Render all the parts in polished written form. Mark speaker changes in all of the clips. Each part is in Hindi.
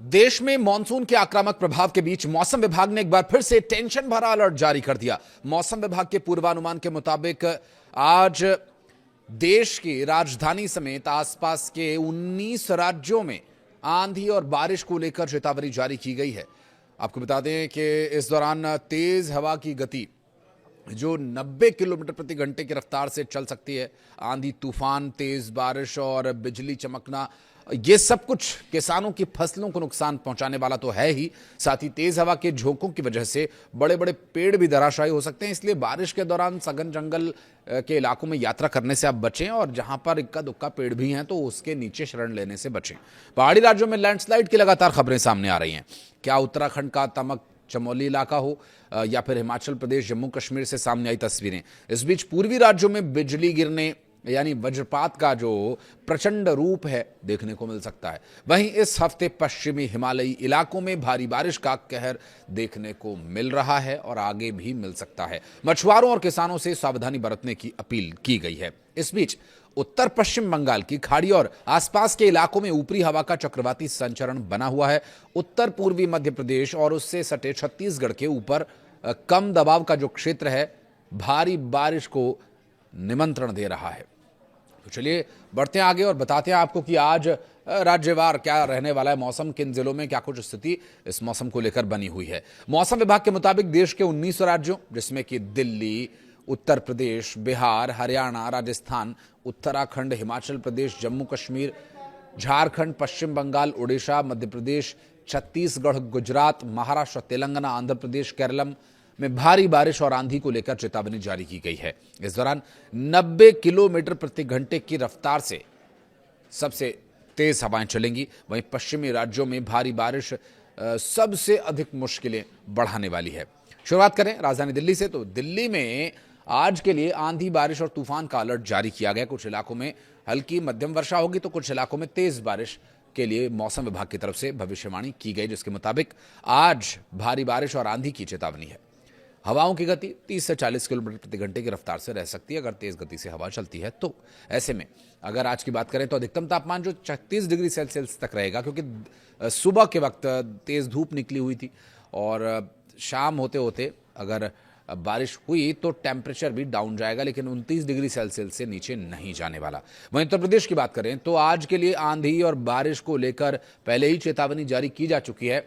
Speaker 1: देश में मानसून के आक्रामक प्रभाव के बीच मौसम विभाग ने एक बार फिर से टेंशन भरा अलर्ट जारी कर दिया। मौसम विभाग के पूर्वानुमान के मुताबिक आज देश की राजधानी समेत आसपास के 19 राज्यों में आंधी और बारिश को लेकर चेतावनी जारी की गई है। आपको बता दें कि इस दौरान तेज हवा की गति जो 90 किलोमीटर प्रति घंटे की रफ्तार से चल सकती है। आंधी, तूफान, तेज बारिश और बिजली चमकना, ये सब कुछ किसानों की फसलों को नुकसान पहुंचाने वाला तो है ही, साथ ही तेज हवा के झोंकों की वजह से बड़े बड़े पेड़ भी धराशायी हो सकते हैं। इसलिए बारिश के दौरान सघन जंगल के इलाकों में यात्रा करने से आप बचें और जहां पर इक्का दुक्का पेड़ भी हैं तो उसके नीचे शरण लेने से बचें। पहाड़ी राज्यों में लैंडस्लाइड की लगातार खबरें सामने आ रही हैं। क्या उत्तराखंड का तमक चमोली इलाका हो या फिर हिमाचल प्रदेश, जम्मू कश्मीर से सामने आई तस्वीरें। इस बीच पूर्वी राज्यों में बिजली गिरने यानी वज्रपात का जो प्रचंड रूप है देखने को मिल सकता है। वहीं इस हफ्ते पश्चिमी हिमालयी इलाकों में भारी बारिश का कहर देखने को मिल रहा है और आगे भी मिल सकता है। मछुआरों और किसानों से सावधानी बरतने की अपील की गई है। इस बीच उत्तर पश्चिम बंगाल की खाड़ी और आसपास के इलाकों में ऊपरी हवा का चक्रवाती संचरण बना हुआ है। उत्तर पूर्वी मध्य प्रदेश और उससे सटे छत्तीसगढ़ के ऊपर कम दबाव का जो क्षेत्र है भारी बारिश को निमंत्रण दे रहा है। तो चलिए बढ़ते हैं आगे और बताते हैं आपको कि आज राज्यवार क्या रहने वाला है मौसम, किन जिलों में क्या कुछ स्थिति इस मौसम को लेकर बनी हुई है। मौसम विभाग के मुताबिक देश के 19 राज्यों जिसमें कि दिल्ली, उत्तर प्रदेश, बिहार, हरियाणा, राजस्थान, उत्तराखंड, हिमाचल प्रदेश, जम्मू कश्मीर, झारखंड, पश्चिम बंगाल, उड़ीसा, मध्य प्रदेश, छत्तीसगढ़, गुजरात, महाराष्ट्र, तेलंगाना, आंध्र प्रदेश, केरलम में भारी बारिश और आंधी को लेकर चेतावनी जारी की गई है। इस दौरान 90 किलोमीटर प्रति घंटे की रफ्तार से सबसे तेज हवाएं चलेंगी। वहीं पश्चिमी राज्यों में भारी बारिश सबसे अधिक मुश्किलें बढ़ाने वाली है। शुरुआत करें राजधानी दिल्ली से, तो दिल्ली में आज के लिए आंधी, बारिश और तूफान का अलर्ट जारी किया गया। कुछ इलाकों में हल्की मध्यम वर्षा होगी तो कुछ इलाकों में तेज बारिश के लिए मौसम विभाग की तरफ से भविष्यवाणी की गई, जिसके मुताबिक आज भारी बारिश और आंधी की चेतावनी है। हवाओं की गति 30 से 40 किलोमीटर प्रति घंटे की रफ्तार से रह सकती है अगर तेज गति से हवा चलती है तो। ऐसे में अगर आज की बात करें तो अधिकतम तापमान जो 36 डिग्री सेल्सियस तक रहेगा, क्योंकि सुबह के वक्त तेज धूप निकली हुई थी और शाम होते होते अगर बारिश हुई तो टेम्परेचर भी डाउन जाएगा, लेकिन 29 डिग्री सेल्सियस से नीचे नहीं जाने वाला। वहीं उत्तर प्रदेश की बात करें तो आज के लिए आंधी और बारिश को लेकर पहले ही चेतावनी जारी की जा चुकी है।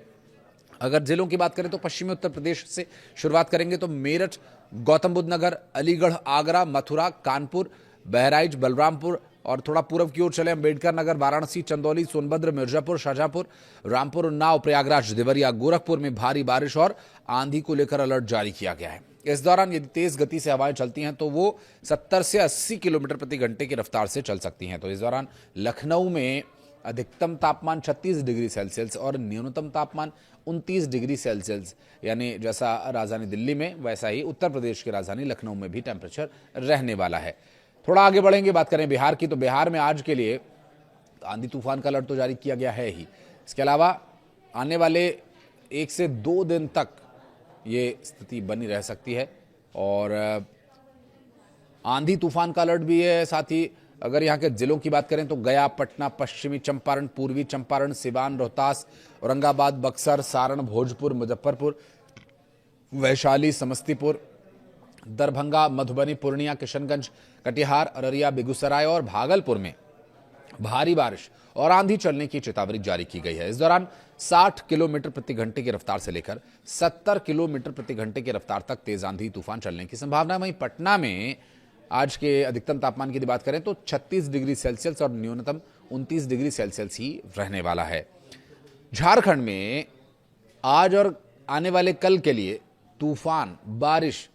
Speaker 1: अगर जिलों की बात करें तो पश्चिमी उत्तर प्रदेश से शुरुआत करेंगे तो मेरठ, गौतम बुद्ध नगर, अलीगढ़, आगरा, मथुरा, कानपुर, बहराइच, बलरामपुर और थोड़ा पूर्व की ओर चले अम्बेडकर नगर, वाराणसी, चंदौली, सोनभद्र, मिर्जापुर, शाहजहांपुर, रामपुर, उन्नाव, प्रयागराज, देवरिया, गोरखपुर में भारी बारिश और आंधी को लेकर अलर्ट जारी किया गया है। इस दौरान यदि तेज गति से हवाएं चलती हैं तो वो 70 से 80 किलोमीटर प्रति घंटे की रफ्तार से चल सकती हैं। तो इस दौरान लखनऊ में अधिकतम तापमान 36 डिग्री सेल्सियस और न्यूनतम तापमान 29 डिग्री सेल्सियस, यानी जैसा राजधानी दिल्ली में वैसा ही उत्तर प्रदेश की राजधानी लखनऊ में भी टेम्परेचर रहने वाला है। थोड़ा आगे बढ़ेंगे, बात करें बिहार की, तो बिहार में आज के लिए आंधी तूफान का अलर्ट तो जारी किया गया है ही। इसके अलावा आने वाले 1 से 2 दिन तक ये स्थिति बनी रह सकती है और आंधी तूफान का अलर्ट भी है। साथ ही अगर यहाँ के जिलों की बात करें तो गया, पटना, पश्चिमी चंपारण, पूर्वी चंपारण, सिवान, रोहतास, औरंगाबाद, बक्सर, सारण, भोजपुर, मुजफ्फरपुर, वैशाली, समस्तीपुर, दरभंगा, मधुबनी, पूर्णिया, किशनगंज, कटिहार, अररिया, बेगूसराय और भागलपुर में भारी बारिश और आंधी चलने की चेतावनी जारी की गई है। इस दौरान 60 किलोमीटर प्रति घंटे की रफ्तार से लेकर 70 किलोमीटर प्रति घंटे की रफ्तार तक तेज आंधी तूफान चलने की संभावना है। वहीं पटना में आज के अधिकतम तापमान की बात करें तो 36 डिग्री सेल्सियस और न्यूनतम 29 डिग्री सेल्सियस ही रहने वाला है। झारखंड में आज और आने वाले कल के लिए तूफान, बारिश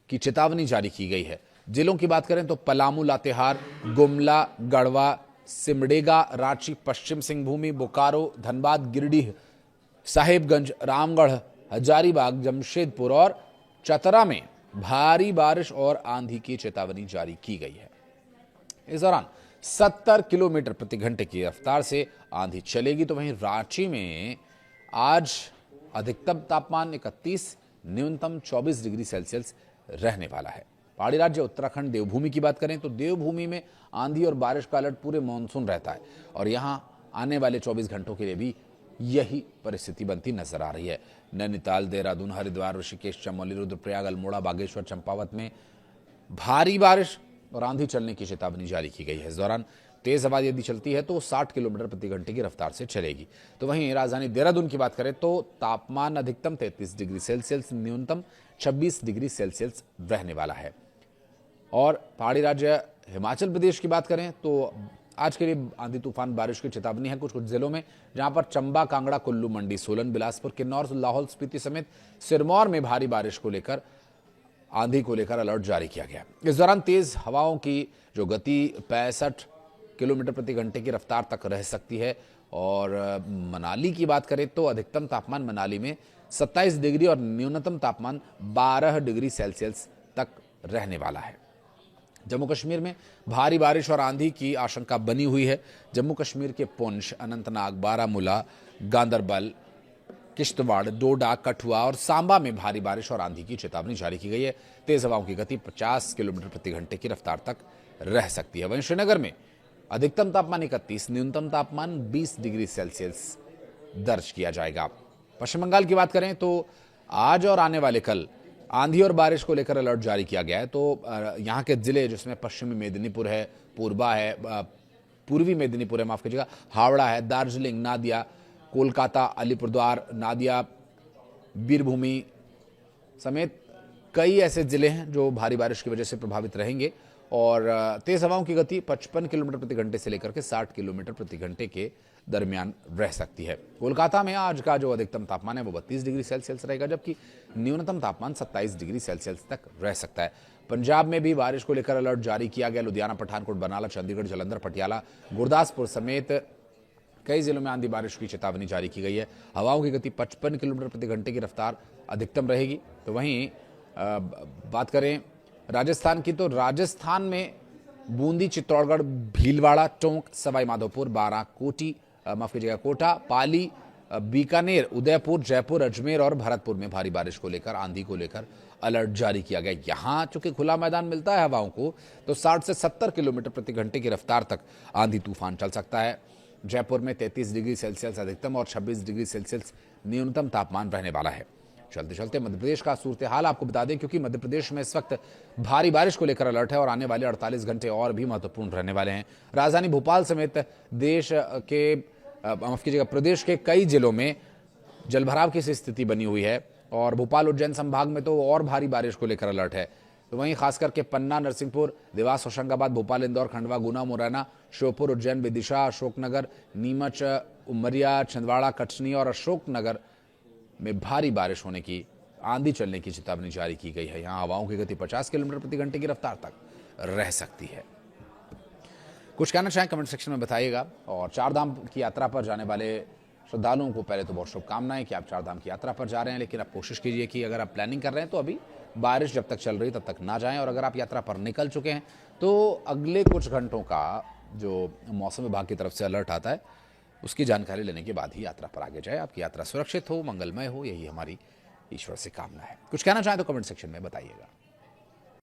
Speaker 1: की चेतावनी जारी की गई है। जिलों की बात करें तो पलामू, लातेहार, गुमला, गढ़वा, सिमडेगा, रांची, पश्चिम सिंहभूमि, बोकारो, धनबाद, गिरिडीह, साहेबगंज, रामगढ़, हजारीबाग, जमशेदपुर और चतरा में भारी बारिश और आंधी की चेतावनी जारी की गई है। इस दौरान 70 किलोमीटर प्रति घंटे की रफ्तार से आंधी चलेगी। तो वहीं रांची में आज अधिकतम तापमान 31, न्यूनतम 24 डिग्री सेल्सियस रहने वाला है। पहाड़ी राज्य उत्तराखंड देवभूमि की बात करें तो देवभूमि में आंधी और बारिश का अलर्ट पूरे मानसून रहता है और यहां आने वाले 24 घंटों के लिए भी यही परिस्थिति बनती नजर आ रही है। नैनीताल, देहरादून, हरिद्वार, ऋषिकेश, चमोली, रुद्रप्रयाग, अल्मोड़ा, बागेश्वर, चंपावत में भारी बारिश और आंधी चलने की चेतावनी जारी की गई है। इस दौरान तेज हवा यदि चलती है तो 60 किलोमीटर प्रति घंटे की रफ्तार से चलेगी। तो वहीं राजधानी देहरादून की बात करें तो तापमान अधिकतम 33 डिग्री सेल्सियस, न्यूनतम 26 डिग्री सेल्सियस रहने वाला है। और पहाड़ी राज्य हिमाचल प्रदेश की बात करें तो आज के लिए आंधी तूफान बारिश की चेतावनी है कुछ जिलों में, जहां पर चंबा, कांगड़ा, कुल्लू, मंडी, सोलन, बिलासपुर, किन्नौर, लाहौल स्पीति समेत सिरमौर में भारी बारिश को लेकर आंधी को लेकर अलर्ट जारी किया गया। इस दौरान तेज हवाओं की जो गति 65 किलोमीटर प्रति घंटे की रफ्तार तक रह सकती है। और मनाली की बात करें तो अधिकतम तापमान मनाली में 27 डिग्री और न्यूनतम तापमान 12 डिग्री सेल्सियस तक रहने वाला है। जम्मू कश्मीर में भारी बारिश और आंधी की आशंका बनी हुई है। जम्मू कश्मीर के पुंछ, अनंतनाग, बारामूला, गांदरबल, किश्तवाड़, डोडा, कठुआ और सांबा में भारी बारिश और आंधी की चेतावनी जारी की गई है। तेज हवाओं की गति 50 किलोमीटर प्रति घंटे की रफ्तार तक रह सकती है। वहीं श्रीनगर में अधिकतम तापमान 31, न्यूनतम तापमान 20 डिग्री सेल्सियस दर्ज किया जाएगा। पश्चिम बंगाल की बात करें तो आज और आने वाले कल आंधी और बारिश को लेकर अलर्ट जारी किया गया है। तो यहाँ के जिले जिसमें पश्चिमी मेदिनीपुर है, पूर्वा है, पूर्वी मेदिनीपुर है, माफ कीजिएगा, हावड़ा है, दार्जिलिंग, नादिया, कोलकाता, अलीपुरद्वार, नादिया, बीरभूमि समेत कई ऐसे जिले हैं जो भारी बारिश की वजह से प्रभावित रहेंगे। और तेज हवाओं की गति 55 किलोमीटर प्रति घंटे से लेकर के 60 किलोमीटर प्रति घंटे के दरमियान रह सकती है। कोलकाता में आज का जो अधिकतम तापमान है वो 32 डिग्री सेल्सियस रहेगा, जबकि न्यूनतम तापमान 27 डिग्री सेल्सियस तक रह सकता है। पंजाब में भी बारिश को लेकर अलर्ट जारी किया गया। लुधियाना, पठानकोट, बरनाला, चंडीगढ़, जालंधर, पटियाला, गुरदासपुर समेत कई जिलों में आंधी बारिश की चेतावनी जारी की गई है। हवाओं की गति 55 किलोमीटर प्रति घंटे की रफ्तार अधिकतम रहेगी। तो वहीं बात करें राजस्थान की तो राजस्थान में बूंदी, चित्तौड़गढ़, भीलवाड़ा, टोंक, सवाई माधोपुर, बारां, कोटा, पाली, बीकानेर, उदयपुर, जयपुर, अजमेर और भरतपुर में भारी बारिश को लेकर, आंधी को लेकर अलर्ट जारी किया गया। यहां चूंकि खुला मैदान मिलता है हवाओं को, तो 60 से 70 किलोमीटर प्रति घंटे की रफ्तार तक आंधी तूफान चल सकता है। जयपुर में 33 डिग्री सेल्सियस अधिकतम और 26 डिग्री सेल्सियस न्यूनतम तापमान रहने वाला है। चलते चलते मध्य प्रदेश का सूरत हाल आपको बता दें, क्योंकि मध्य प्रदेश में इस वक्त भारी बारिश को लेकर अलर्ट है और आने वाले 48 घंटे और भी महत्वपूर्ण रहने वाले हैं। राजधानी भोपाल समेत प्रदेश के कई जिलों में जलभराव की स्थिति बनी हुई है और भोपाल, उज्जैन संभाग में तो और भारी बारिश को लेकर अलर्ट है। तो वहीं खास करके पन्ना, नरसिंहपुर, देवास, होशंगाबाद, भोपाल, इंदौर, खंडवा, गुना, मुरैना, श्योपुर, उज्जैन, विदिशा, अशोकनगर, नीमच, उमरिया, छिंदवाड़ा, कटनी और अशोकनगर में भारी बारिश होने की, आंधी चलने की चेतावनी जारी की गई है। यहां हवाओं की गति 50 किलोमीटर प्रति घंटे की रफ्तार तक रह सकती है। कुछ कहना चाहें कमेंट सेक्शन में बताइएगा। और चारधाम की यात्रा पर जाने वाले श्रद्धालुओं को पहले तो बहुत शुभकामनाएं कि आप चारधाम की यात्रा पर जा रहे हैं, लेकिन आप कोशिश कीजिए कि अगर आप प्लानिंग कर रहे हैं तो अभी बारिश जब तक चल रही तब तक ना जाएं। और अगर आप यात्रा पर निकल चुके हैं तो अगले कुछ घंटों का जो मौसम विभाग की तरफ से अलर्ट आता है उसकी जानकारी लेने के बाद ही यात्रा पर आगे जाए। आपकी यात्रा सुरक्षित हो, मंगलमय हो, यही हमारी ईश्वर से कामना है। कुछ कहना चाहें तो कमेंट सेक्शन में बताइएगा।